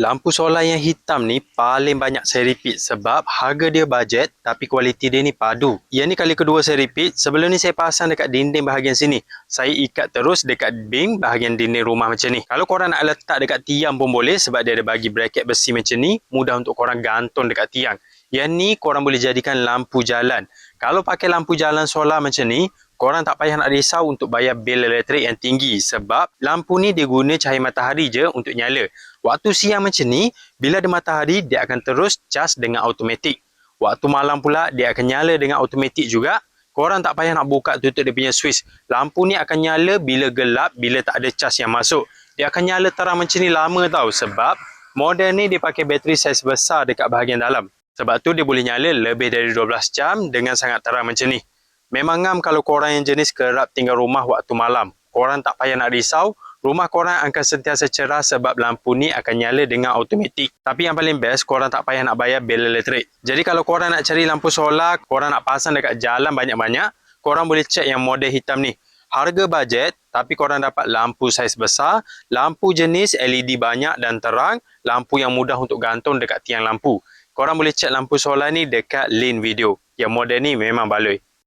Lampu solar yang hitam ni paling banyak saya repeat sebab harga dia bajet tapi kualiti dia ni padu. Yang ni kali kedua saya repeat. Sebelum ni saya pasang dekat dinding bahagian sini. Saya ikat terus dekat beam bahagian dinding rumah macam ni. Kalau korang nak letak dekat tiang pun boleh sebab dia ada bagi bracket besi macam ni. Mudah untuk korang gantung dekat tiang. Yang ni korang boleh jadikan lampu jalan. Kalau pakai lampu jalan solar macam ni, korang tak payah nak risau untuk bayar bil elektrik yang tinggi sebab lampu ni dia guna cahaya matahari je untuk nyala. Waktu siang macam ni, bila ada matahari, dia akan terus cas dengan automatik. Waktu malam pula, dia akan nyala dengan automatik juga. Korang tak payah nak buka tutup dia punya switch. Lampu ni akan nyala bila gelap, bila tak ada cas yang masuk. Dia akan nyala terang macam ni lama tau sebab model ni dia pakai bateri saiz besar dekat bahagian dalam. Sebab tu dia boleh nyala lebih dari 12 jam dengan sangat terang macam ni. Memang ngam kalau korang yang jenis kerap tinggal rumah waktu malam. Korang tak payah nak risau, rumah korang akan sentiasa cerah sebab lampu ni akan nyala dengan automatik. Tapi yang paling best, korang tak payah nak bayar bil elektrik. Jadi kalau korang nak cari lampu solar, korang nak pasang dekat jalan banyak-banyak, korang boleh check yang model hitam ni. Harga bajet, tapi korang dapat lampu saiz besar, lampu jenis LED banyak dan terang, lampu yang mudah untuk gantung dekat tiang lampu. Korang boleh check lampu solar ni dekat link video. Yang model ni memang baloi.